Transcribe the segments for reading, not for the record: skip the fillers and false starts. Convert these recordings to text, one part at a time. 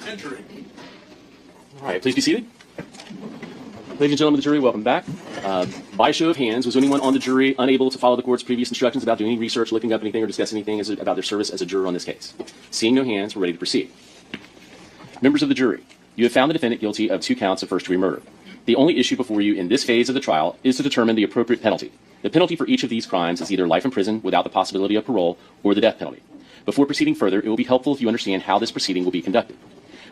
entering. All right, please be seated. Ladies and gentlemen of the jury, welcome back. By show of hands, was anyone on the jury unable to follow the court's previous instructions about doing any research, looking up anything, or discussing anything about their service as a juror on this case? Seeing no hands, we're ready to proceed. Members of the jury, you have found the defendant guilty of 2 counts of first-degree murder. The only issue before you in this phase of the trial is to determine the appropriate penalty. The penalty for each of these crimes is either life in prison without the possibility of parole or the death penalty. Before proceeding further, it will be helpful if you understand how this proceeding will be conducted.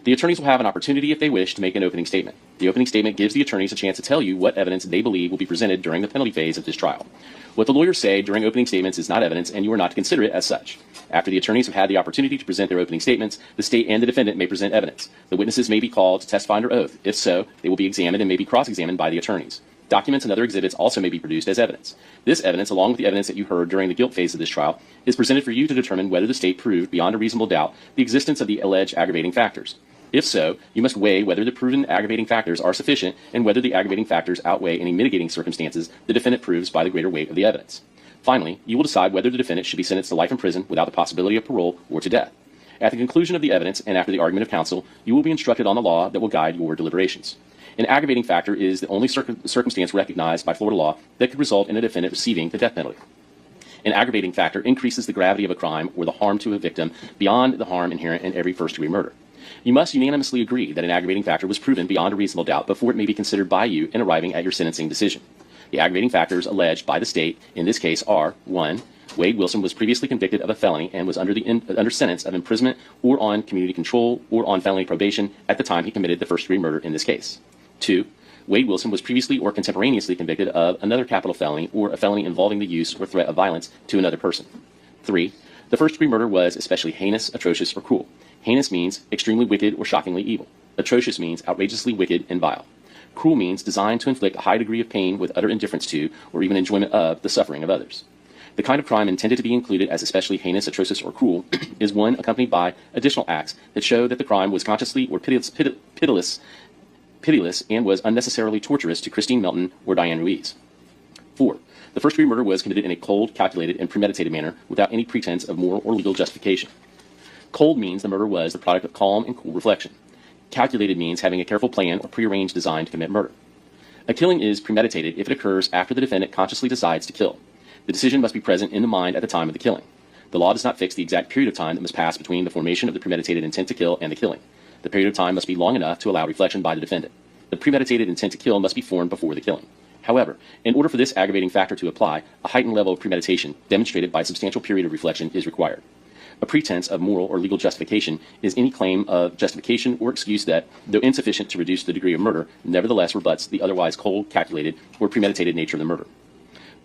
The attorneys will have an opportunity, if they wish, to make an opening statement. The opening statement gives the attorneys a chance to tell you what evidence they believe will be presented during the penalty phase of this trial. What the lawyers say during opening statements is not evidence, and you are not to consider it as such. After the attorneys have had the opportunity to present their opening statements, the state and the defendant may present evidence. The witnesses may be called to testify under oath. If so, they will be examined and may be cross-examined by the attorneys. Documents and other exhibits also may be produced as evidence. This evidence, along with the evidence that you heard during the guilt phase of this trial, is presented for you to determine whether the state proved, beyond a reasonable doubt, the existence of the alleged aggravating factors. If so, you must weigh whether the proven aggravating factors are sufficient and whether the aggravating factors outweigh any mitigating circumstances the defendant proves by the greater weight of the evidence. Finally, you will decide whether the defendant should be sentenced to life in prison without the possibility of parole or to death. At the conclusion of the evidence and after the argument of counsel, you will be instructed on the law that will guide your deliberations. An aggravating factor is the only circumstance recognized by Florida law that could result in a defendant receiving the death penalty. An aggravating factor increases the gravity of a crime or the harm to a victim beyond the harm inherent in every first-degree murder. You must unanimously agree that an aggravating factor was proven beyond a reasonable doubt before it may be considered by you in arriving at your sentencing decision. The aggravating factors alleged by the state in this case are: 1. Wade Wilson was previously convicted of a felony and was under sentence of imprisonment or on community control or on felony probation at the time he committed the first-degree murder in this case. 2. Wade Wilson was previously or contemporaneously convicted of another capital felony or a felony involving the use or threat of violence to another person. 3. The first-degree murder was especially heinous, atrocious, or cruel. Heinous means extremely wicked or shockingly evil. Atrocious means outrageously wicked and vile. Cruel means designed to inflict a high degree of pain with utter indifference to, or even enjoyment of, the suffering of others. The kind of crime intended to be included as especially heinous, atrocious, or cruel is one accompanied by additional acts that show that the crime was consciously or pitiless and was unnecessarily torturous to Christine Melton or Diane Lewis. 4. The first-degree murder was committed in a cold, calculated, and premeditated manner without any pretense of moral or legal justification. Cold means the murder was the product of calm and cool reflection. Calculated means having a careful plan or prearranged design to commit murder. A killing is premeditated if it occurs after the defendant consciously decides to kill. The decision must be present in the mind at the time of the killing. The law does not fix the exact period of time that must pass between the formation of the premeditated intent to kill and the killing. The period of time must be long enough to allow reflection by the defendant. The premeditated intent to kill must be formed before the killing. However, in order for this aggravating factor to apply, a heightened level of premeditation, demonstrated by a substantial period of reflection, is required. A pretense of moral or legal justification is any claim of justification or excuse that, though insufficient to reduce the degree of murder, nevertheless rebuts the otherwise cold, calculated, or premeditated nature of the murder.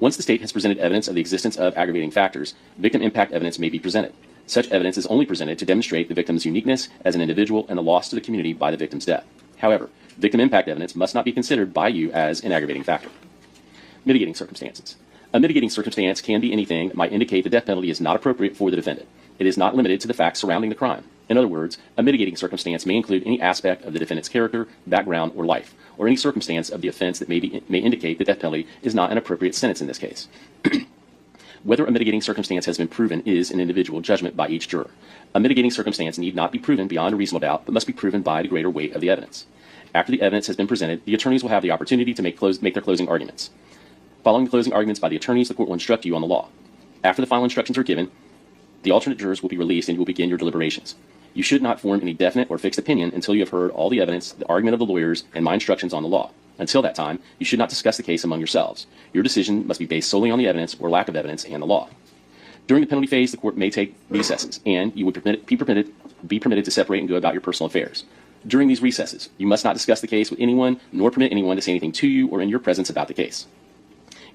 Once the state has presented evidence of the existence of aggravating factors, victim impact evidence may be presented. Such evidence is only presented to demonstrate the victim's uniqueness as an individual and the loss to the community by the victim's death. However, victim impact evidence must not be considered by you as an aggravating factor. Mitigating circumstances. A mitigating circumstance can be anything that might indicate the death penalty is not appropriate for the defendant. It is not limited to the facts surrounding the crime. In other words, a mitigating circumstance may include any aspect of the defendant's character, background, or life, or any circumstance of the offense that may indicate the death penalty is not an appropriate sentence in this case. Whether a mitigating circumstance has been proven is an individual judgment by each juror. A mitigating circumstance need not be proven beyond a reasonable doubt, but must be proven by the greater weight of the evidence. After the evidence has been presented, the attorneys will have the opportunity to make their closing arguments. Following the closing arguments by the attorneys, the court will instruct you on the law. After the final instructions are given, the alternate jurors will be released and you will begin your deliberations. You should not form any definite or fixed opinion until you have heard all the evidence, the argument of the lawyers, and my instructions on the law. Until that time, you should not discuss the case among yourselves. Your decision must be based solely on the evidence or lack of evidence and the law. During the penalty phase, the court may take recesses, and you would be permitted to separate and go about your personal affairs. During these recesses, you must not discuss the case with anyone, nor permit anyone to say anything to you or in your presence about the case.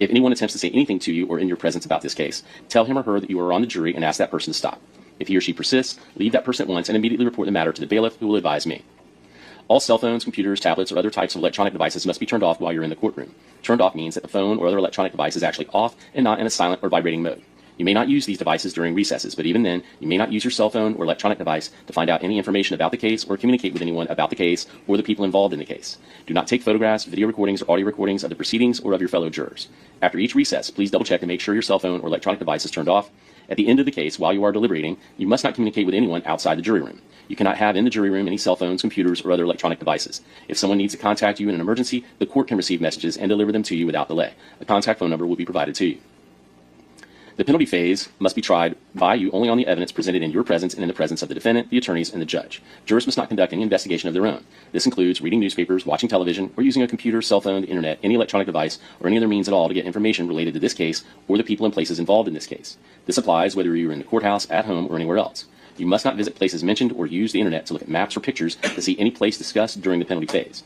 If anyone attempts to say anything to you or in your presence about this case, tell him or her that you are on the jury and ask that person to stop. If he or she persists, leave that person at once and immediately report the matter to the bailiff, who will advise me. All cell phones, computers, tablets, or other types of electronic devices must be turned off while you're in the courtroom. Turned off means that the phone or other electronic device is actually off and not in a silent or vibrating mode. You may not use these devices during recesses, but even then, you may not use your cell phone or electronic device to find out any information about the case or communicate with anyone about the case or the people involved in the case. Do not take photographs, video recordings, or audio recordings of the proceedings or of your fellow jurors. After each recess, please double-check and make sure your cell phone or electronic device is turned off. At the end of the case, while you are deliberating, you must not communicate with anyone outside the jury room. You cannot have in the jury room any cell phones, computers, or other electronic devices. If someone needs to contact you in an emergency, the court can receive messages and deliver them to you without delay. A contact phone number will be provided to you. The penalty phase must be tried by you only on the evidence presented in your presence and in the presence of the defendant, the attorneys, and the judge. Jurors must not conduct any investigation of their own. This includes reading newspapers, watching television, or using a computer, cell phone, the internet, any electronic device, or any other means at all to get information related to this case or the people and places involved in this case. This applies whether you are in the courthouse, at home, or anywhere else. You must not visit places mentioned or use the internet to look at maps or pictures to see any place discussed during the penalty phase.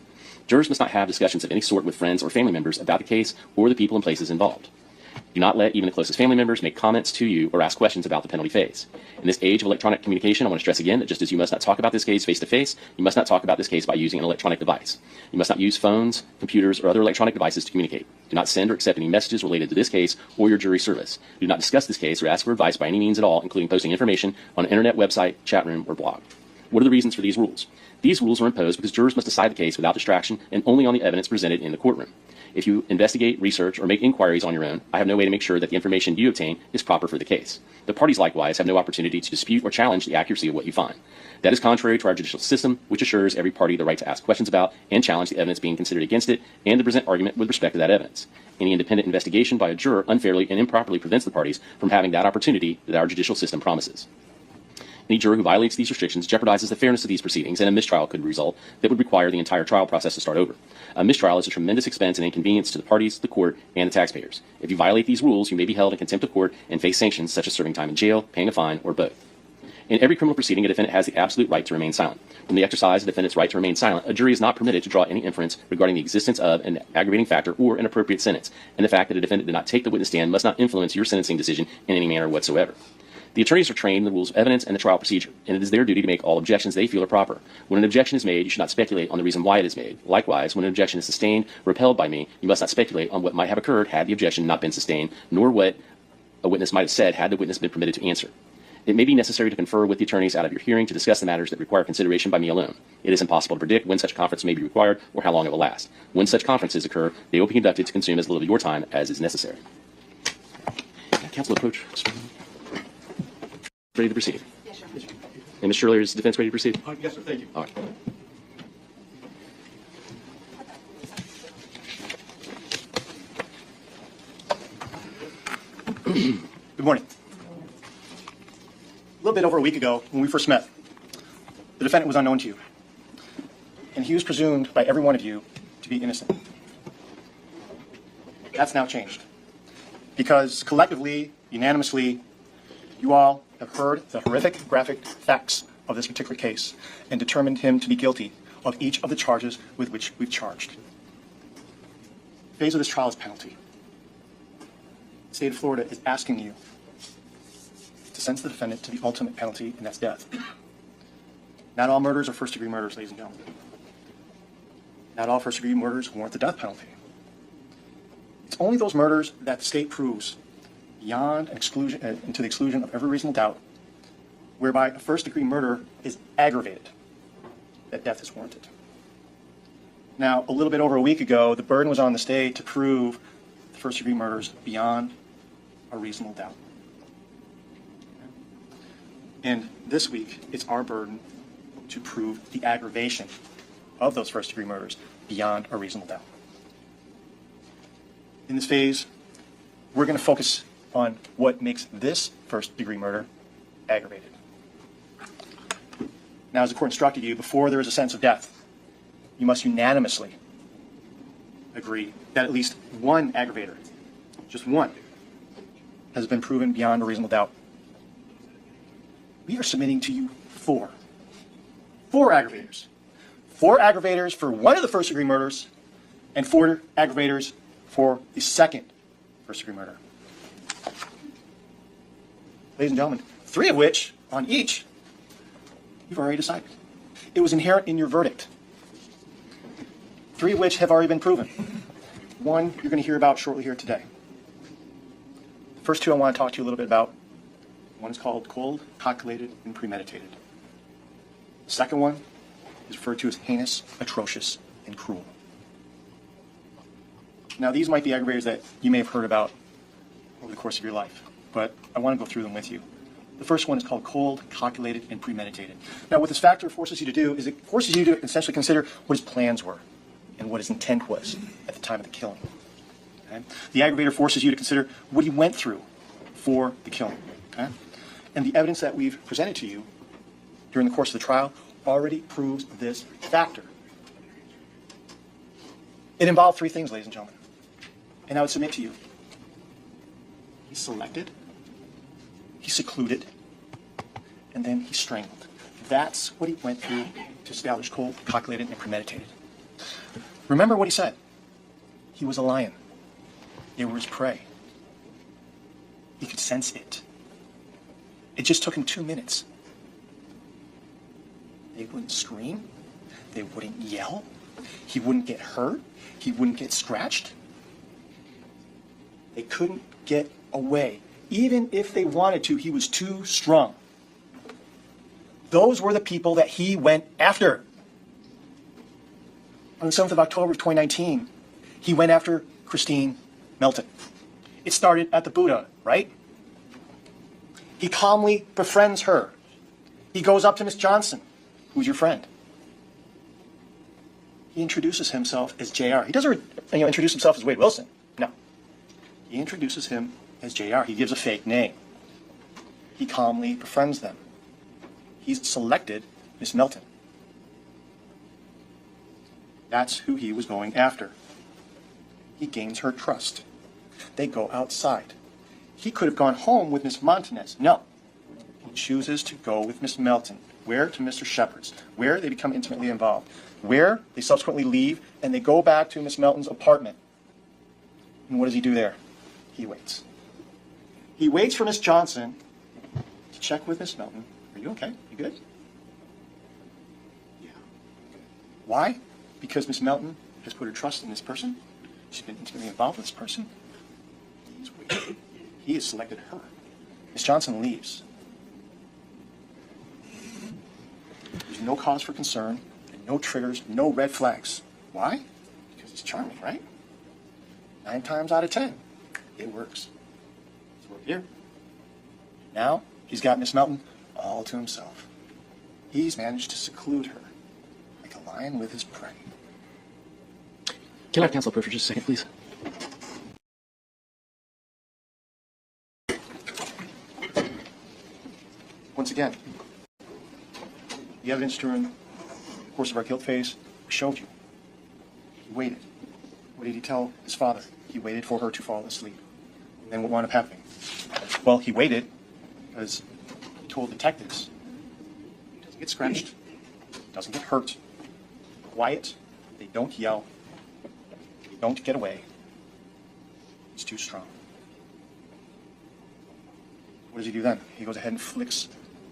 Jurors must not have discussions of any sort with friends or family members about the case or the people and places involved. Do not let even the closest family members make comments to you or ask questions about the penalty phase. In this age of electronic communication, I want to stress again that just as you must not talk about this case face-to-face, you must not talk about this case by using an electronic device. You must not use phones, computers, or other electronic devices to communicate. Do not send or accept any messages related to this case or your jury service. Do not discuss this case or ask for advice by any means at all, including posting information on an internet website, chat room, or blog. What are the reasons for these rules? These rules are imposed because jurors must decide the case without distraction and only on the evidence presented in the courtroom. If you investigate, research, or make inquiries on your own, I have no way to make sure that the information you obtain is proper for the case. The parties likewise have no opportunity to dispute or challenge the accuracy of what you find. That is contrary to our judicial system, which assures every party the right to ask questions about and challenge the evidence being considered against it and to present argument with respect to that evidence. Any independent investigation by a juror unfairly and improperly prevents the parties from having that opportunity that our judicial system promises. Any juror who violates these restrictions jeopardizes the fairness of these proceedings, and a mistrial could result that would require the entire trial process to start over. A mistrial is a tremendous expense and inconvenience to the parties, the court, and the taxpayers. If you violate these rules, you may be held in contempt of court and face sanctions such as serving time in jail, paying a fine, or both. In every criminal proceeding, a defendant has the absolute right to remain silent. From the exercise of the defendant's right to remain silent, a jury is not permitted to draw any inference regarding the existence of an aggravating factor or an appropriate sentence, and the fact that a defendant did not take the witness stand must not influence your sentencing decision in any manner whatsoever. The attorneys are trained in the rules of evidence and the trial procedure, and it is their duty to make all objections they feel are proper. When an objection is made, you should not speculate on the reason why it is made. Likewise, when an objection is sustained or upheld by me, you must not speculate on what might have occurred had the objection not been sustained, nor what a witness might have said had the witness been permitted to answer. It may be necessary to confer with the attorneys out of your hearing to discuss the matters that require consideration by me alone. It is impossible to predict when such a conference may be required or how long it will last. When such conferences occur, they will be conducted to consume as little of your time as is necessary. Counsel approach. Ready to proceed? Yes, sir. And Mr. Shirley, is the defense ready to proceed? Yes, sir. Thank you. All right. Good morning. A little bit over a week ago, when we first met, the defendant was unknown to you, and he was presumed by every one of you to be innocent. That's now changed, because collectively, unanimously, you all have heard the horrific, graphic facts of this particular case and determined him to be guilty of each of the charges with which we've charged. The phase of this trial is penalty. The state of Florida is asking you to sentence the defendant to the ultimate penalty, and that's death. Not all murders are first-degree murders, ladies and gentlemen. Not all first-degree murders warrant the death penalty. It's only those murders that the state proves beyond exclusion, to the exclusion of every reasonable doubt, whereby a first-degree murder is aggravated, that death is warranted. Now, a little bit over a week ago, the burden was on the state to prove the first-degree murders beyond a reasonable doubt. And this week, it's our burden to prove the aggravation of those first-degree murders beyond a reasonable doubt. In this phase, we're going to focus on what makes this first-degree murder aggravated. Now, as the court instructed you, before there is a sentence of death, you must unanimously agree that at least one aggravator, just one, has been proven beyond a reasonable doubt. We are submitting to you four aggravators. 4 aggravators for one of the first-degree murders, and 4 aggravators for the second first-degree murder. Ladies and gentlemen, 3 of which, on each, you've already decided. It was inherent in your verdict. 3 of which have already been proven. 1 you're going to hear about shortly here today. The first 2 I want to talk to you a little bit about. One is called cold, calculated, and premeditated. The second one is referred to as heinous, atrocious, and cruel. Now, these might be aggravators that you may have heard about over the course of your life. but I want to go through them with you. The first one is called cold, calculated, and premeditated. Now, what this factor forces you to do is it forces you to essentially consider what his plans were and what his intent was at the time of the killing. Okay? The aggravator forces you to consider what he went through for the killing. Okay? And the evidence that we've presented to you during the course of the trial already proves this factor. It involved three things, ladies and gentlemen. And I would submit to you, he selected, he secluded, and then he strangled. That's what he went through to establish cold, calculated, and premeditated. Remember what he said. He was a lion. They were his prey. He could sense it. It just took him 2 minutes. They wouldn't scream. They wouldn't yell. He wouldn't get hurt. He wouldn't get scratched. They couldn't get away. Even if they wanted to, he was too strong. Those were the people that he went after. On the 7th of October of 2019, he went after Christine Melton. It started at the Buddha, right? He calmly befriends her. He goes up to Miss Johnson, who's your friend. He introduces himself as JR. He doesn't introduce himself as Wade Wilson. No. He introduces him as JR. He gives a fake name. He calmly befriends them. He's selected Miss Melton. That's who he was going after. He gains her trust. They go outside. He could have gone home with Miss Montanez. No. He chooses to go with Miss Melton. Where? To Mr. Shepard's. Where? They become intimately involved. Where? They subsequently leave, and they go back to Miss Melton's apartment. And what does he do there? He waits. He waits for Miss Johnson to check with Miss Melton. Are you okay? You good? Yeah. Why? Because Miss Melton has put her trust in this person. She's been intimately involved with this person. He's waiting. He has selected her. Miss Johnson leaves. There's no cause for concern, and no triggers, no red flags. Why? Because he's charming, right? 9 times out of 10, it works. It's worked here. Now, he's got Miss Melton all to himself. He's managed to seclude her, like a lion with his prey. Can I have counsel approach for just a second, please? Once again, the evidence during the course of our guilt phase showed you. He waited. What did he tell his father? He waited for her to fall asleep. And then what wound up happening? Well, he waited because he told detectives he doesn't get scratched, doesn't get hurt, quiet, they don't yell, they don't get away. He's too strong. What does he do then? He goes ahead and inflicts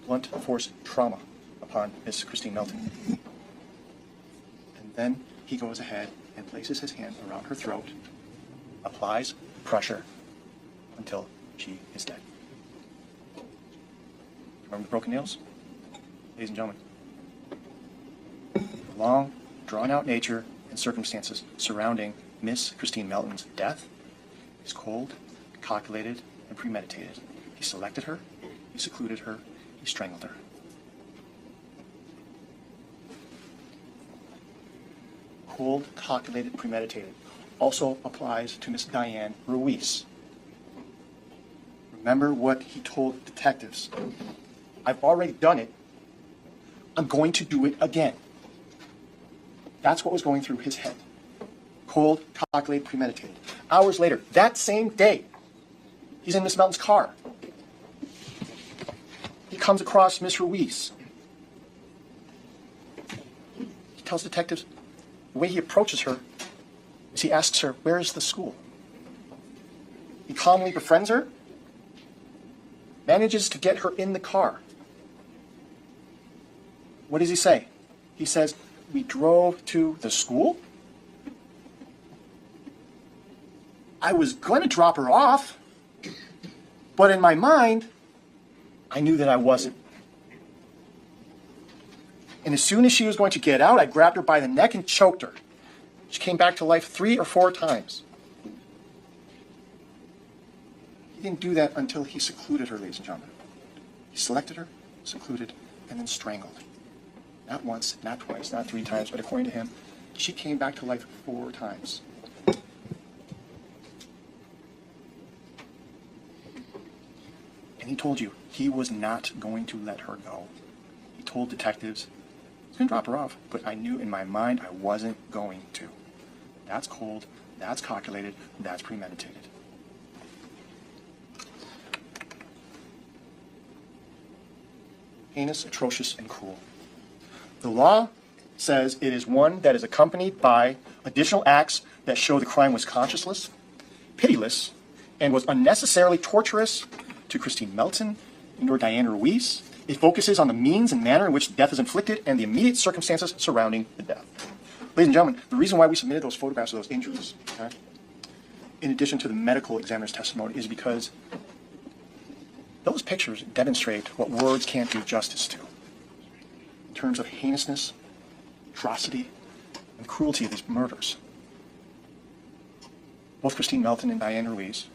blunt force trauma upon Miss Christine Melton. And then he goes ahead and places his hand around her throat, applies pressure until she is dead. Remember the broken nails? Ladies and gentlemen, the long, drawn-out nature and circumstances surrounding Miss Christine Melton's death is cold, calculated, and premeditated. He selected her, he secluded her, he strangled her. Cold, calculated, premeditated also applies to Miss Diane Lewis. Remember what he told detectives. I've already done it. I'm going to do it again. That's what was going through his head. Cold, calculated, premeditated. Hours later, that same day, he's in Miss Melton's car. He comes across Miss Ruiz. He tells detectives the way he approaches her is he asks her, where is the school? He calmly befriends her, manages to get her in the car. What does he say? He says, we drove to the school? I was going to drop her off, but in my mind, I knew that I wasn't. And as soon as she was going to get out, I grabbed her by the neck and choked her. She came back to life 3 or 4 times. He didn't do that until he secluded her, ladies and gentlemen. He selected her, secluded, and then strangled. Not once, not twice, not 3 times, but according to him, she came back to life 4 times. And he told you he was not going to let her go. He told detectives, I was going to drop her off, but I knew in my mind I wasn't going to. That's cold, that's calculated, that's premeditated. Heinous, atrocious, and cruel. The law says it is one that is accompanied by additional acts that show the crime was conscienceless, pitiless, and was unnecessarily torturous to Christine Melton nor Diane Lewis. It focuses on the means and manner in which the death is inflicted and the immediate circumstances surrounding the death. Ladies and gentlemen, the reason why we submitted those photographs of those injuries, okay, in addition to the medical examiner's testimony, is because those pictures demonstrate what words can't do justice to in terms of heinousness, atrocity, and cruelty of these murders. Both Christine Melton and Diane Lewis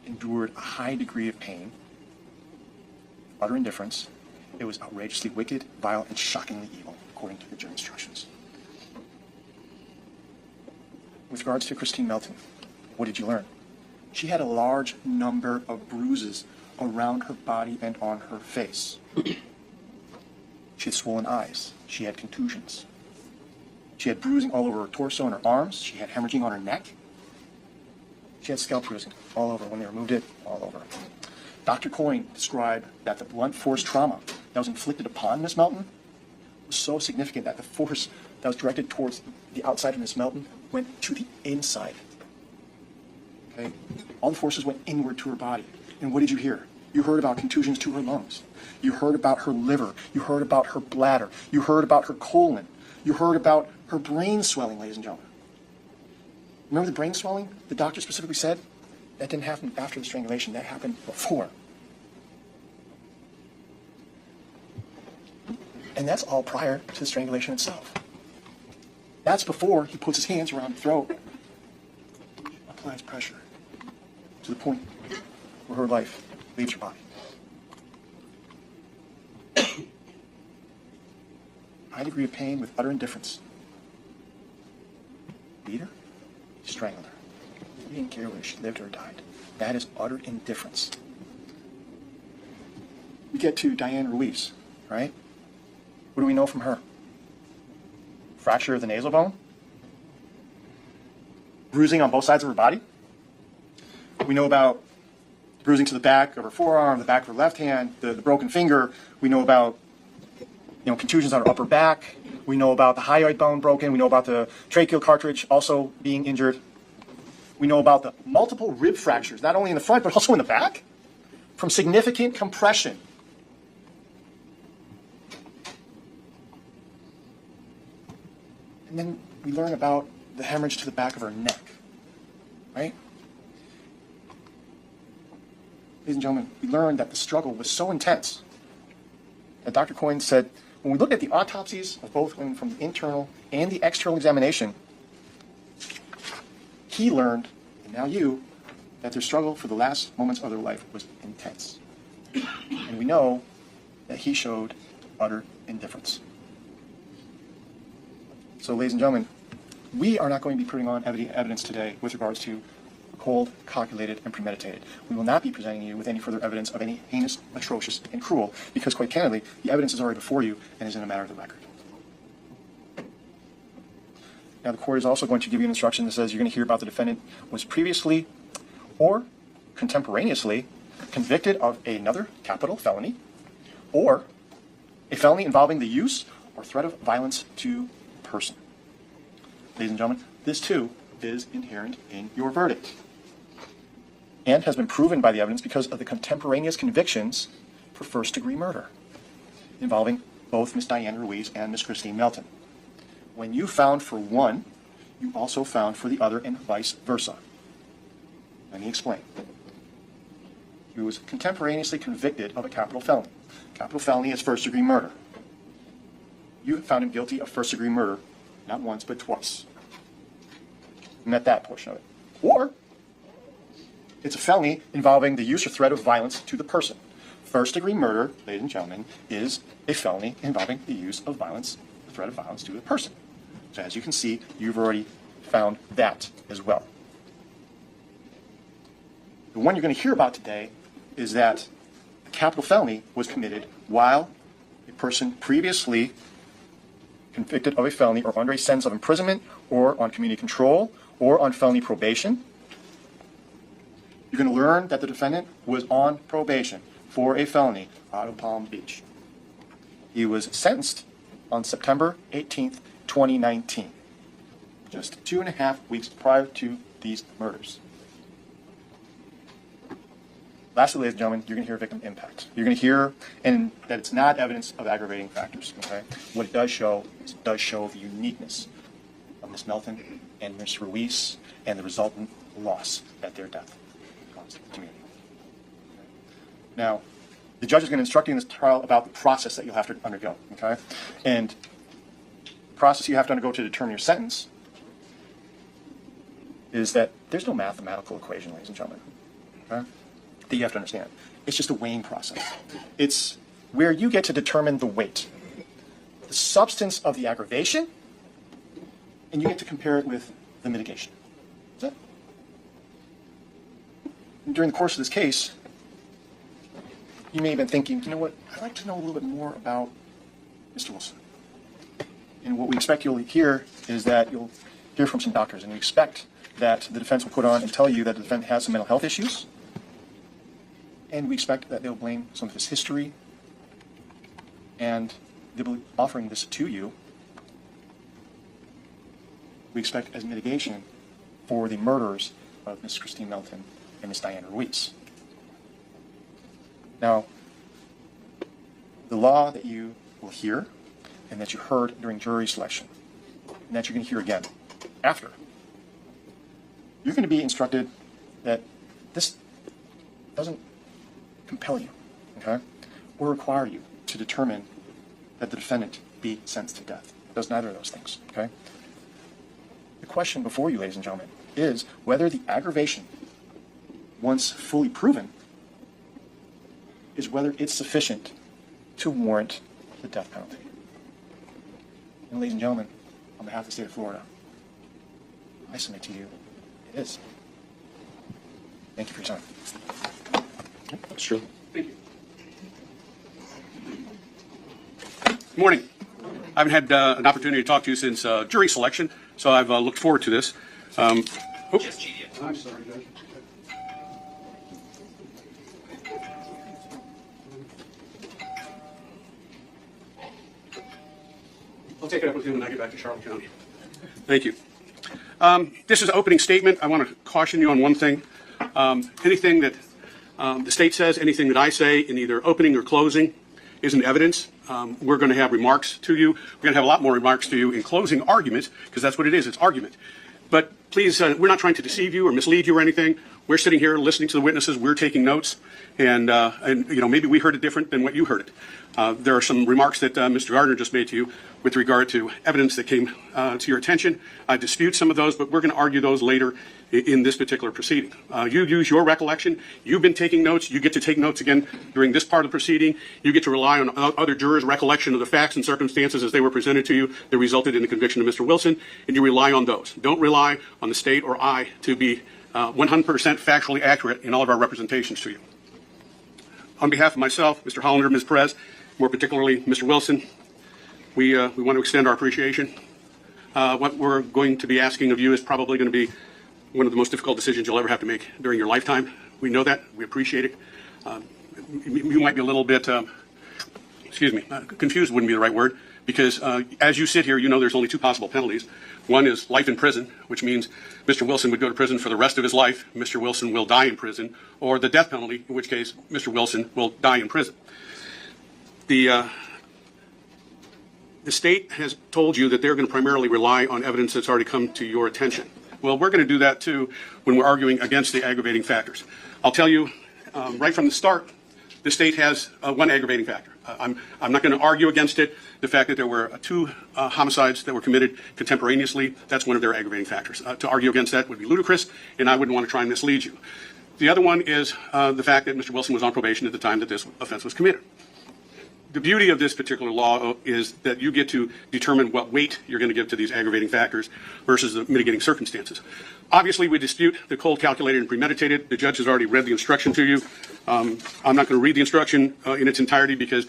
endured a high degree of pain, utter indifference. It was outrageously wicked, vile, and shockingly evil, according to the jury instructions. With regards to Christine Melton, what did you learn? She had a large number of bruises around her body and on her face. She had swollen eyes. She had contusions. She had bruising all over her torso and her arms. She had hemorrhaging on her neck. She had scalp bruising all over. When they removed it, all over. Dr. Coyne described that the blunt force trauma that was inflicted upon Miss Melton was so significant that the force that was directed towards the outside of Miss Melton went to the inside. Okay? All the forces went inward to her body. And what did you hear? You heard about contusions to her lungs. You heard about her liver. You heard about her bladder. You heard about her colon. You heard about her brain swelling, ladies and gentlemen. Remember the brain swelling? The doctor specifically said that didn't happen after the strangulation. That happened before. And that's all prior to the strangulation itself. That's before he puts his hands around her throat, applies pressure to the point where her life leaves her body. High degree of pain with utter indifference. Beat her, strangled her. He didn't care whether she lived or died. That is utter indifference. We get to Diane Lewis, right? What do we know from her? Fracture of the nasal bone? Bruising on both sides of her body? We know about bruising to the back of her forearm, the back of her left hand, the broken finger. We know about contusions on her upper back. We know about the hyoid bone broken. We know about the tracheal cartilage also being injured. We know about the multiple rib fractures, not only in the front, but also in the back, from significant compression. And then we learn about the hemorrhage to the back of her neck, right? Ladies and gentlemen, we learned that the struggle was so intense that Dr. Coyne said, when we looked at the autopsies of both women from the internal and the external examination, he learned, and now you, that their struggle for the last moments of their life was intense. And we know that he showed utter indifference. So, ladies and gentlemen, we are not going to be putting on evidence today with regards to cold, calculated, and premeditated. We will not be presenting you with any further evidence of any heinous, atrocious, and cruel, because quite candidly, the evidence is already before you and is in a matter of the record. Now, the court is also going to give you an instruction that says you're going to hear about the defendant was previously or contemporaneously convicted of another capital felony or a felony involving the use or threat of violence to a person. Ladies and gentlemen, this too is inherent in your verdict and has been proven by the evidence because of the contemporaneous convictions for first-degree murder involving both Miss Diane Lewis and Miss Christine Melton. When you found for one, you also found for the other and vice versa. Let me explain. He was contemporaneously convicted of a capital felony. Capital felony is first-degree murder. You found him guilty of first-degree murder, not once, but twice. You met that portion of it. Or It's a felony involving the use or threat of violence to the person. First-degree murder, ladies and gentlemen, is a felony involving the use of violence, the threat of violence to the person. So as you can see, you've already found that as well. The one you're going to hear about today is that a capital felony was committed while a person previously convicted of a felony or under a sentence of imprisonment or on community control or on felony probation. You're going to learn that the defendant was on probation for a felony out of Palm Beach. He was sentenced on September 18th, 2019, just 2.5 weeks prior to these murders. Lastly, ladies and gentlemen, you're going to hear victim impact. You're going to hear and that it's not evidence of aggravating factors. Okay? What it does show is it does show the uniqueness of Ms. Melton and Ms. Ruiz and the resultant loss that their death caused the community. Okay? Now, the judge is going to instruct you in this trial about the process that you'll have to undergo. Okay? And the process you have to undergo to determine your sentence is that there's no mathematical equation, ladies and gentlemen. Okay? That you have to understand. It's just a weighing process. It's where you get to determine the weight, the substance of the aggravation, and you get to compare it with the mitigation. That's it. And during the course of this case, you may have been thinking, you know what, I'd like to know a little bit more about Mr. Wilson. And what we expect you'll hear is that you'll hear from some doctors, and we expect that the defense will put on and tell you that the defendant has some mental health issues. And we expect that they'll blame some of his history, and they'll be offering this to you. We expect as mitigation for the murders of Ms. Christine Melton and Ms. Diane Lewis. Now, the law that you will hear and that you heard during jury selection, and that you're going to hear again after, you're going to be instructed that this doesn't compel you, okay, or require you to determine that the defendant be sentenced to death. It does neither of those things, okay? The question before you, ladies and gentlemen, is whether the aggravation, once fully proven, is whether it's sufficient to warrant the death penalty. And ladies and gentlemen, on behalf of the state of Florida, I submit to you, it is. Thank you for your time. That's true. Thank you. Good morning. I haven't had an opportunity to talk to you since jury selection, so I've looked forward to this. I'm sorry, Judge. I'll take it up with you when I get back to Charlotte County. Thank you. This is an opening statement. I want to caution you on one thing. Anything that the state says, anything that I say in either opening or closing isn't evidence. We're going to have remarks to you. We're going to have a lot more remarks to you in closing arguments, because that's what it is. It's argument. But please, we're not trying to deceive you or mislead you or anything. We're sitting here listening to the witnesses. We're taking notes, and you know, maybe we heard it different than what you heard it. There are some remarks that Mr. Gardner just made to you with regard to evidence that came to your attention. I dispute some of those, but we're going to argue those later in this particular proceeding. You use your recollection. You've been taking notes. You get to take notes again during this part of the proceeding. You get to rely on other jurors' recollection of the facts and circumstances as they were presented to you that resulted in the conviction of Mr. Wilson, and you rely on those. Don't rely on the state or I to be 100% factually accurate in all of our representations to you. On behalf of myself, Mr. Hollander, Ms. Perez, more particularly Mr. Wilson, we want to extend our appreciation. What we're going to be asking of you is probably going to be one of the most difficult decisions you'll ever have to make during your lifetime. We know that. We appreciate it. You might be a little bit, confused wouldn't be the right word, because as you sit here, you know there's only two possible penalties. One is life in prison, which means Mr. Wilson would go to prison for the rest of his life. Mr. Wilson will die in prison, or the death penalty, in which case Mr. Wilson will die in prison. The state has told you that they're going to primarily rely on evidence that's already come to your attention. Well, we're going to do that too when we're arguing against the aggravating factors. I'll tell you right from the start, the state has one aggravating factor. I'm not going to argue against it. The fact that there were two homicides that were committed contemporaneously, that's one of their aggravating factors. To argue against that would be ludicrous, and I wouldn't want to try and mislead you. The other one is the fact that Mr. Wilson was on probation at the time that this offense was committed. The beauty of this particular law is that you get to determine what weight you're going to give to these aggravating factors versus the mitigating circumstances. Obviously, we dispute the cold, calculated, and premeditated. The judge has already read the instruction to you. I'm not going to read the instruction in its entirety because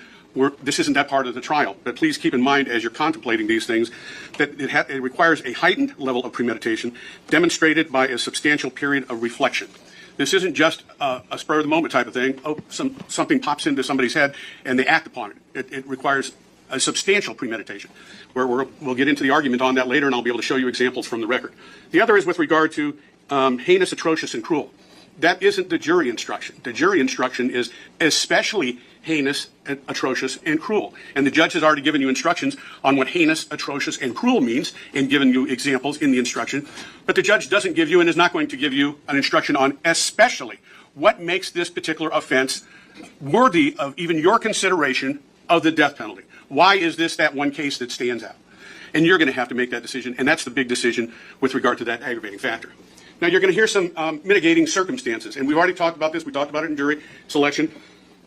this isn't that part of the trial. But please keep in mind as you're contemplating these things that it requires a heightened level of premeditation demonstrated by a substantial period of reflection. This isn't just a spur-of-the-moment type of thing. Oh, something pops into somebody's head and they act upon it. It requires a substantial premeditation. We'll get into the argument on that later, and I'll be able to show you examples from the record. The other is with regard to heinous, atrocious, and cruel. That isn't the jury instruction. The jury instruction is especially heinous, atrocious, and cruel. And the judge has already given you instructions on what heinous, atrocious, and cruel means and given you examples in the instruction. But the judge doesn't give you and is not going to give you an instruction on especially what makes this particular offense worthy of even your consideration of the death penalty. Why is this that one case that stands out? And you're going to have to make that decision, and that's the big decision with regard to that aggravating factor. Now, you're going to hear some mitigating circumstances, and we've already talked about this. We talked about it in jury selection.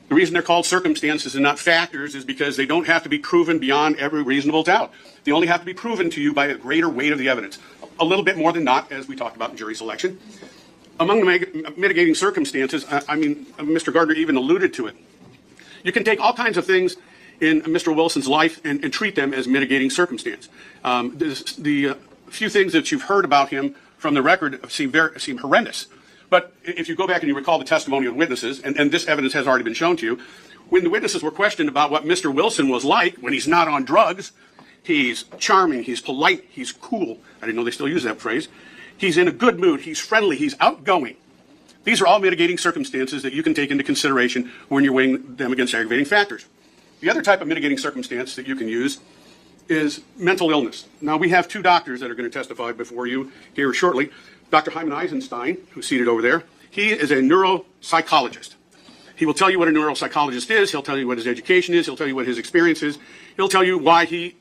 The reason they're called circumstances and not factors is because they don't have to be proven beyond every reasonable doubt. They only have to be proven to you by a greater weight of the evidence, a little bit more than not, as we talked about in jury selection. Among the mitigating circumstances, Mr. Gardner even alluded to it. You can take all kinds of things in Mr. Wilson's life and treat them as mitigating circumstance. The few things that you've heard about him from the record seem horrendous. But if you go back and you recall the testimony of witnesses, and this evidence has already been shown to you, when the witnesses were questioned about what Mr. Wilson was like when he's not on drugs, he's charming, he's polite, he's cool. I didn't know they still use that phrase. He's in a good mood, he's friendly, he's outgoing. These are all mitigating circumstances that you can take into consideration when you're weighing them against aggravating factors. The other type of mitigating circumstance that you can use is mental illness. Now, we have two doctors that are going to testify before you here shortly. Dr. Hyman Eisenstein, who's seated over there, he is a neuropsychologist. He will tell you what a neuropsychologist is. He'll tell you what his education is. He'll tell you what his experience is. He'll tell you why he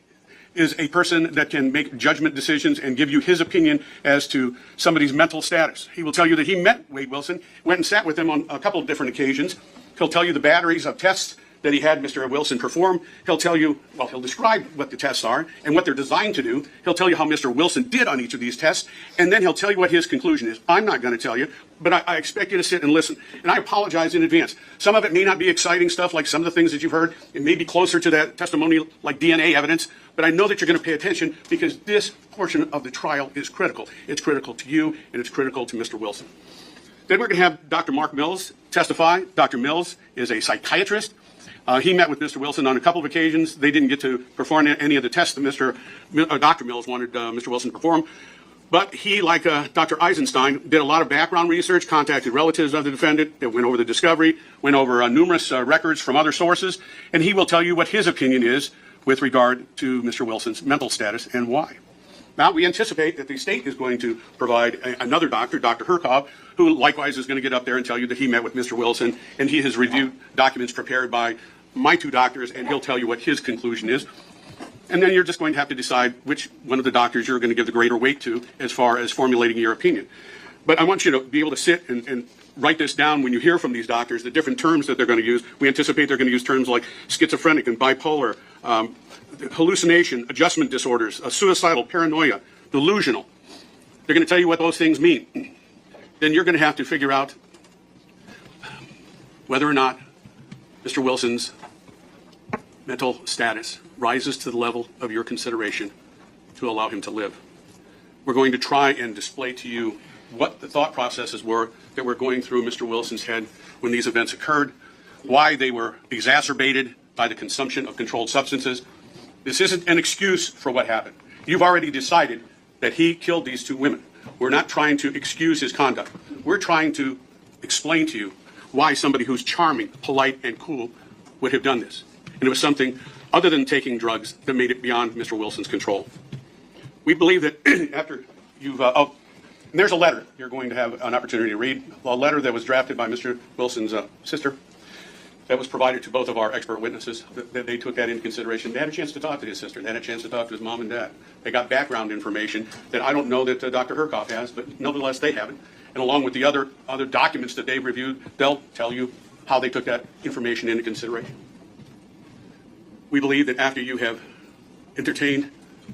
is a person that can make judgment decisions and give you his opinion as to somebody's mental status. He will tell you that he met Wade Wilson, went and sat with him on a couple of different occasions. He'll tell you the batteries of tests that he had Mr. Wilson perform. He'll tell you, well, he'll describe what the tests are and what they're designed to do. He'll tell you how Mr. Wilson did on each of these tests, and then he'll tell you what his conclusion is. I'm not going to tell you, but I expect you to sit and listen. And I apologize in advance. Some of it may not be exciting stuff like some of the things that you've heard. It may be closer to that testimony like DNA evidence, but I know that you're going to pay attention because this portion of the trial is critical. It's critical to you, and it's critical to Mr. Wilson. Then we're going to have Dr. Mark Mills testify. Dr. Mills is a psychiatrist. He met with Mr. Wilson on a couple of occasions. They didn't get to perform any of the tests that Dr. Mills wanted Mr. Wilson to perform. But he, like Dr. Eisenstein, did a lot of background research, contacted relatives of the defendant, that went over the discovery, went over numerous records from other sources, and he will tell you what his opinion is with regard to Mr. Wilson's mental status and why. Now, we anticipate that the state is going to provide another doctor, Dr. Herkov, who likewise is going to get up there and tell you that he met with Mr. Wilson, and he has reviewed documents prepared by my two doctors, and he'll tell you what his conclusion is. And then you're just going to have to decide which one of the doctors you're going to give the greater weight to as far as formulating your opinion. But I want you to be able to sit and write this down when you hear from these doctors, the different terms that they're going to use. We anticipate they're going to use terms like schizophrenic and bipolar, hallucination, adjustment disorders, suicidal, paranoia, delusional. They're going to tell you what those things mean. Then you're going to have to figure out whether or not Mr. Wilson's mental status rises to the level of your consideration to allow him to live. We're going to try and display to you what the thought processes were that were going through Mr. Wilson's head when these events occurred, why they were exacerbated by the consumption of controlled substances. This isn't an excuse for what happened. You've already decided that he killed these two women. We're not trying to excuse his conduct. We're trying to explain to you why somebody who's charming, polite, and cool would have done this. And it was something other than taking drugs that made it beyond Mr. Wilson's control. We believe that after you've, there's a letter you're going to have an opportunity to read, a letter that was drafted by Mr. Wilson's sister that was provided to both of our expert witnesses, that they took that into consideration. They had a chance to talk to his sister. They had a chance to talk to his mom and dad. They got background information that I don't know that Dr. Herkov has, but nevertheless they have it. and along with the other documents that they've reviewed, they'll tell you how they took that information into consideration. We believe that after you have entertained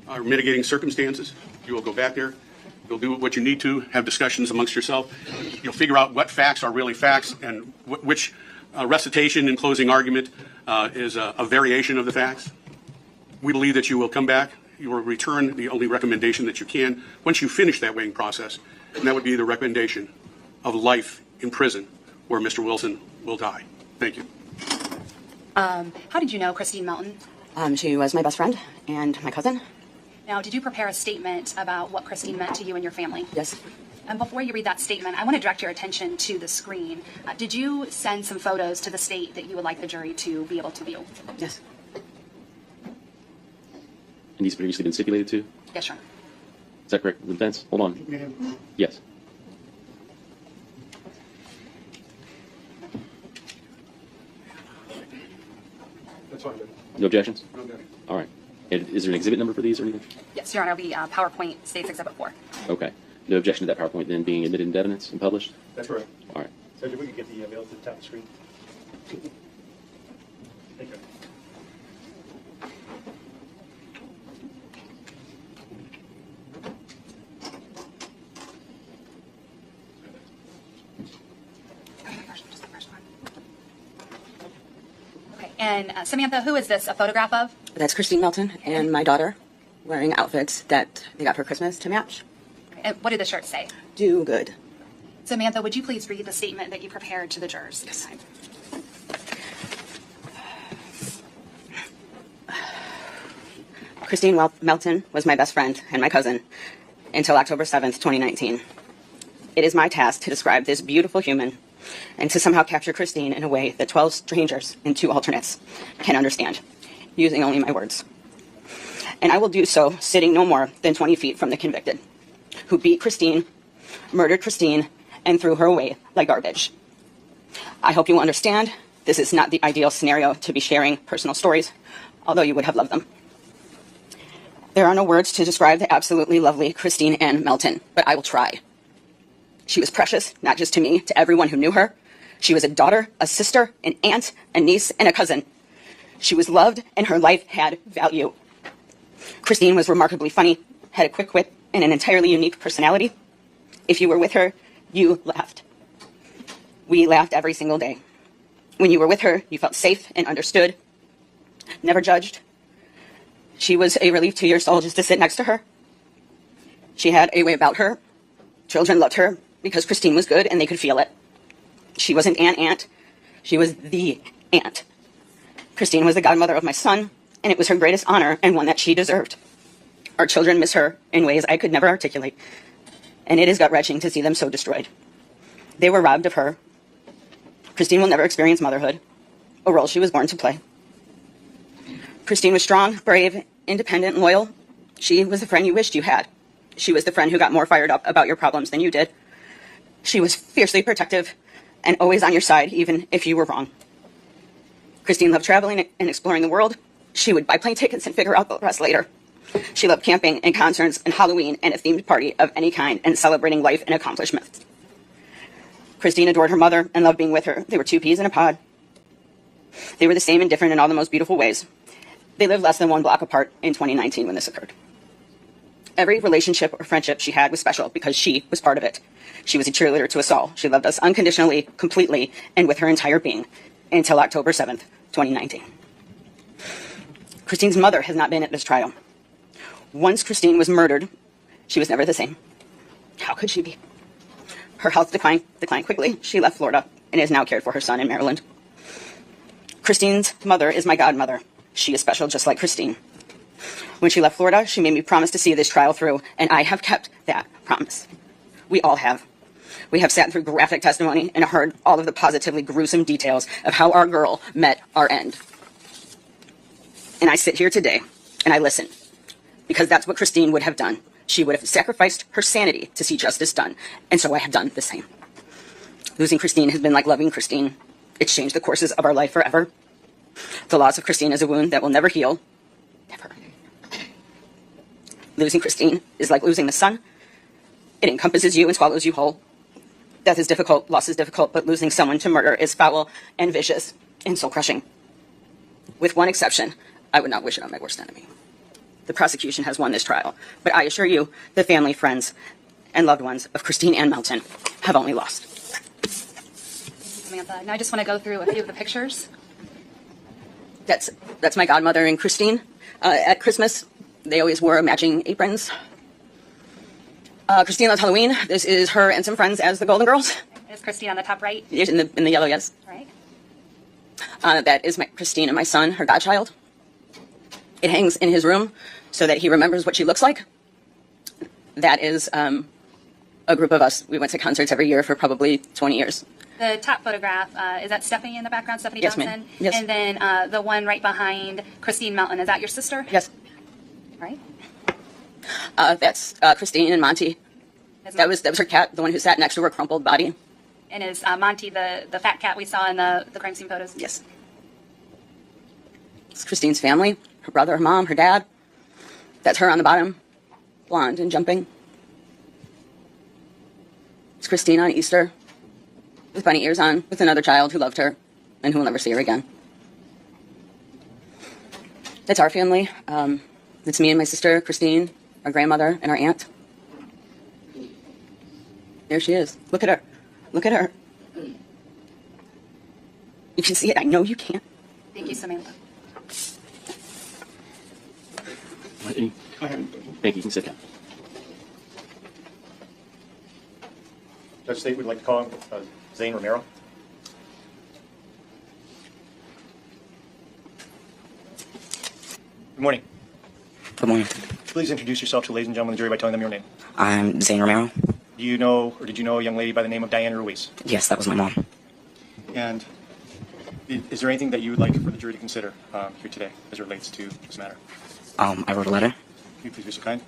our mitigating circumstances, you will go back there, you'll do what you need to, have discussions amongst yourself, you'll figure out what facts are really facts and which recitation and closing argument is a variation of the facts. We believe that you will come back, you will return the only recommendation that you can once you finish that weighing process, and that would be the recommendation of life in prison where Mr. Wilson will die. Thank you. How did you know Christine Melton? She was my best friend and my cousin. Now, did you prepare a statement about what Christine meant to you and your family? Yes. And before you read that statement, I want to direct your attention to the screen. Did you send some photos to the state that you would like the jury to be able to view? Yes. And these previously been stipulated to? Yes, Your Honor. Is that correct? The defense? Hold on. Yes. That's fine. No objections? No objection. All right. And is there an exhibit number for these or anything? Yes, Your Honor. The PowerPoint states Exhibit 4. Okay. No objection to that PowerPoint then being admitted into evidence and published? That's correct. All right. So if we could get the mail to the top of the screen. Thank you. Just the first one. Okay. And Samantha, who is this a photograph of? That's Christine Melton and my daughter wearing outfits that they got for Christmas to match. And what did the shirt say? Do good. Samantha, would you please read the statement that you prepared to the jurors? Yes. Christine Melton was my best friend and my cousin until October 7th, 2019. It is my task to describe this beautiful human and to somehow capture Christine in a way that 12 strangers and 2 alternates can understand, using only my words. And I will do so sitting no more than 20 feet from the convicted, who beat Christine, murdered Christine, and threw her away like garbage. I hope you will understand this is not the ideal scenario to be sharing personal stories, although you would have loved them. There are no words to describe the absolutely lovely Christine Ann Melton, but I will try. She was precious, not just to me, to everyone who knew her. She was a daughter, a sister, an aunt, a niece, and a cousin. She was loved, and her life had value. Christine was remarkably funny, had a quick wit, and an entirely unique personality. If you were with her, you laughed. We laughed every single day. When you were with her, you felt safe and understood, never judged. She was a relief to your soul just to sit next to her. She had a way about her. Children loved her because Christine was good and they could feel it. She wasn't an aunt. She was the aunt. Christine was the godmother of my son, and it was her greatest honor and one that she deserved. Our children miss her in ways I could never articulate, and it is gut-wrenching to see them so destroyed. They were robbed of her. Christine will never experience motherhood, a role she was born to play. Christine was strong, brave, independent, and loyal. She was the friend you wished you had. She was the friend who got more fired up about your problems than you did. She was fiercely protective and always on your side, even if you were wrong. Christine loved traveling and exploring the world. She would buy plane tickets and figure out the rest later. She loved camping and concerts and Halloween and a themed party of any kind and celebrating life and accomplishments. Christine adored her mother and loved being with her. They were 2 peas in a pod. They were the same and different in all the most beautiful ways. They lived less than 1 block apart in 2019 when this occurred. Every relationship or friendship she had was special because she was part of it. She was a cheerleader to us all. She loved us unconditionally, completely, and with her entire being until October 7th, 2019. Christine's mother has not been at this trial. Once Christine was murdered, she was never the same. How could she be? Her health declined quickly. She left Florida and is now cared for her son in Maryland. Christine's mother is my godmother. She is special just like Christine. When she left Florida, she made me promise to see this trial through, and I have kept that promise. We all have. We have sat through graphic testimony and heard all of the positively gruesome details of how our girl met our end. And I sit here today, and I listen, because that's what Christine would have done. She would have sacrificed her sanity to see justice done, and so I have done the same. Losing Christine has been like loving Christine. It's changed the courses of our life forever. The loss of Christine is a wound that will never heal. Never. Losing Christine is like losing the sun. It encompasses you and swallows you whole. Death is difficult, loss is difficult, but losing someone to murder is foul and vicious and soul-crushing. With one exception, I would not wish it on my worst enemy. The prosecution has won this trial, but I assure you, the family, friends, and loved ones of Christine Ann Melton have only lost. Samantha, now I just want to go through a few of the pictures. That's my godmother and Christine. At Christmas, they always wore matching aprons. Christine loves Halloween. This is her and some friends as the Golden Girls. Is Christine on the top right? In the yellow, yes. Right. That is Christine and my son, her godchild. It hangs in his room so that he remembers what she looks like. That is a group of us. We went to concerts every year for probably 20 years. The top photograph, is that Stephanie in the background, Stephanie Yes, Johnson? ma'am. Yes. And then the one right behind Christine Melton, is that your sister? Yes. Right. That's Christine and Monty. That was her cat, the one who sat next to her crumpled body. And is Monty the fat cat we saw in the crime scene photos? Yes. It's Christine's family, her brother, her mom, her dad. That's her on the bottom, blonde and jumping. It's Christine on Easter, with bunny ears on, with another child who loved her and who will never see her again. It's our family. It's me and my sister, Christine, our grandmother, and our aunt. There she is. Look at her. Look at her. You can see it. I know you can. Thank you, Samantha. Thank you. You can sit down. Judge State would like to call him Zane Romero. Good morning. Good morning. Please introduce yourself to ladies and gentlemen of the jury by telling them your name. I'm Zane Romero. Do you know, or did you know a young lady by the name of Diane Lewis? Yes, that was my mom. And is there anything that you would like for the jury to consider here today as it relates to this matter? I wrote a letter. Can you please be so kind?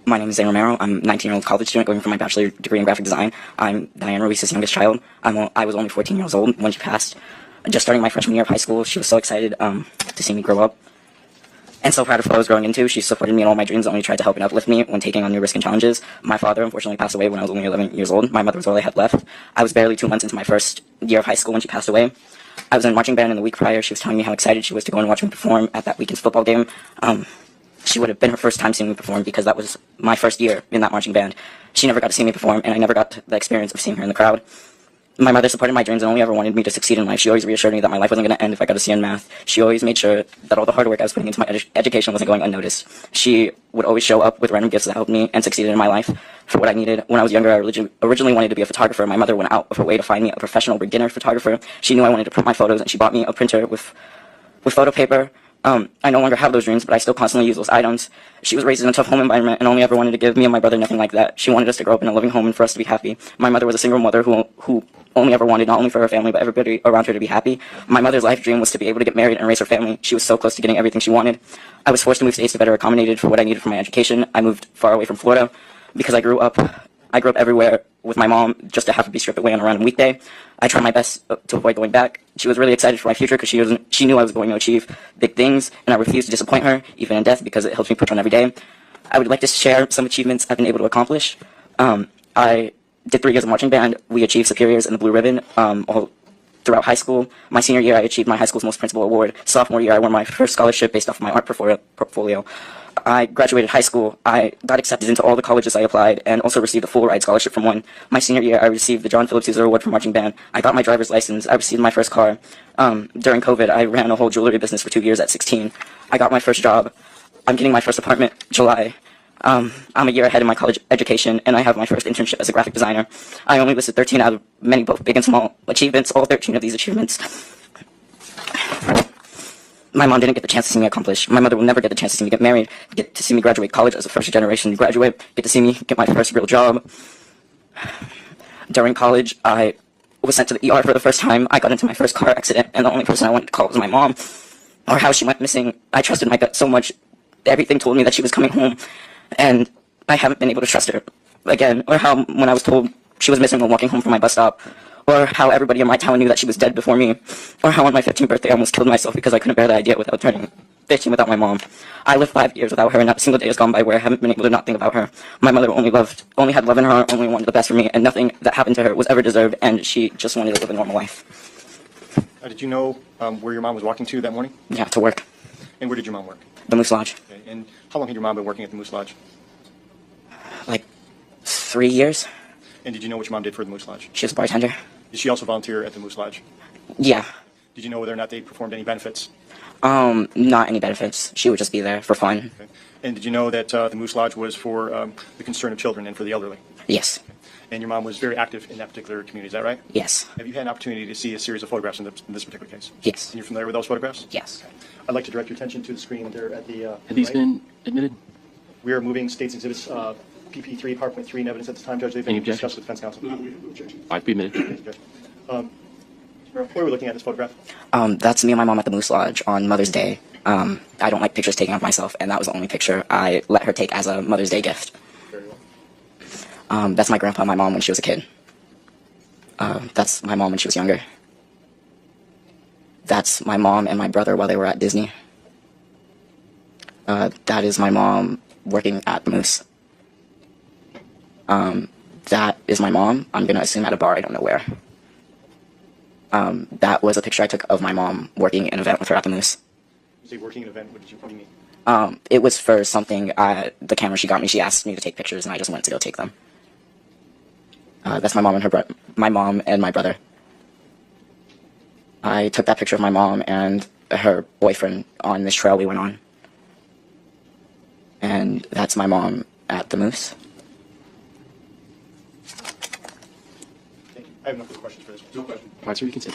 My name is Zane Romero. I'm a 19-year-old college student going for my bachelor degree in graphic design. I'm Diane Ruiz's youngest child. I was only 14 years old when she passed. Just starting my freshman year of high school, she was so excited to see me grow up. And so proud of what I was growing into. She supported me in all my dreams and only tried to help and uplift me when taking on new risks and challenges. My father unfortunately passed away when I was only 11 years old. My mother was all I had left. I was barely 2 months into my first year of high school when she passed away. I was in marching band in the week prior. She was telling me how excited she was to go and watch me perform at that weekend's football game. She would have been her first time seeing me perform because that was my first year in that marching band. She never got to see me perform, and I never got the experience of seeing her in the crowd. My mother supported my dreams and only ever wanted me to succeed in life. She always reassured me that my life wasn't going to end if I got a C in math. She always made sure that all the hard work I was putting into my education wasn't going unnoticed. She would always show up with random gifts that helped me and succeeded in my life for what I needed. When I was younger, I originally wanted to be a photographer. My mother went out of her way to find me a professional beginner photographer. She knew I wanted to print my photos, and she bought me a printer with photo paper. I no longer have those dreams, but I still constantly use those items. She was raised in a tough home environment and only ever wanted to give me and my brother nothing like that. She wanted us to grow up in a loving home and for us to be happy. My mother was a single mother who only ever wanted not only for her family, but everybody around her to be happy. My mother's life dream was to be able to get married and raise her family. She was so close to getting everything she wanted. I was forced to move states to better accommodate for what I needed for my education. I moved far away from Florida because I grew up everywhere with my mom just to have to be stripped away on a random weekday. I tried my best to avoid going back. She was really excited for my future because she knew I was going to achieve big things, and I refused to disappoint her, even in death, because it helps me push on every day. I would like to share some achievements I've been able to accomplish. I did 3 years of marching band. We achieved superiors in the Blue Ribbon all throughout high school. My senior year, I achieved my high school's most principal award. Sophomore year, I won my first scholarship based off of my art portfolio. I graduated high school. I got accepted into all the colleges I applied and also received a full ride scholarship from one. My senior year, I received the John Philip Sousa Award for marching band. I got my driver's license. I received my first car. During COVID, I ran a whole jewelry business for 2 years at 16. I got my first job. I'm getting my first apartment July. I'm a year ahead in my college education, and I have my first internship as a graphic designer. I only listed 13 out of many, both big and small achievements. All 13 of these achievements my mom didn't get the chance to see me accomplish. My mother will never get the chance to see me get married, get to see me graduate college as a first-generation graduate, get to see me get my first real job. During college, I was sent to the ER for the first time. I got into my first car accident, and the only person I wanted to call was my mom, or how she went missing. I trusted my gut so much. Everything told me that she was coming home, and I haven't been able to trust her again, or how when I was told she was missing when walking home from my bus stop, or how everybody in my town knew that she was dead before me, or how on my 15th birthday I almost killed myself because I couldn't bear the idea without turning 15 without my mom. I lived 5 years without her, and not a single day has gone by where I haven't been able to not think about her. My mother only had love in her heart, only wanted the best for me, and nothing that happened to her was ever deserved, and she just wanted to live a normal life. Did you know where your mom was walking to that morning? Yeah, to work. And where did your mom work? The Moose Lodge. Okay. And how long had your mom been working at the Moose Lodge? Like 3 years. And did you know what your mom did for the Moose Lodge? She was a bartender. Did she also volunteer at the Moose Lodge? Yeah. Did you know whether or not they performed any benefits? Not any benefits. She would just be there for fun. Okay. And did you know that the Moose Lodge was for the concern of children and for the elderly? Yes. And your mom was very active in that particular community, is that right? Yes. Have you had an opportunity to see a series of photographs in this particular case? Yes. And you're familiar with those photographs? Yes. I'd like to direct your attention to the screen there at the Have these right. been admitted? We are moving State's Exhibits PP3, PowerPoint 3, and evidence at this time, Judge. They've Any been discussed objections? with defense counsel. No, we have no objection. All right, be admitted. Thank you, Judge. Where are we looking at this photograph? That's me and my mom at the Moose Lodge on Mother's Day. I don't like pictures taken of myself, and that was the only picture I let her take as a Mother's Day gift. Very well. That's my grandpa and my mom when she was a kid. That's my mom when she was younger. That's my mom and my brother while they were at Disney. That is my mom working at the Moose. That is my mom. I'm going to assume at a bar. I don't know where. That was a picture I took of my mom working an event with her at the Moose. You say working an event, what do you mean? It was for something, the camera she got me, she asked me to take pictures, and I just went to go take them. That's my mom and my mom and my brother. I took that picture of my mom and her boyfriend on this trail we went on. And that's my mom at the Moose. Thank you. I have no further questions for this. No question. All right, sir, you can sit.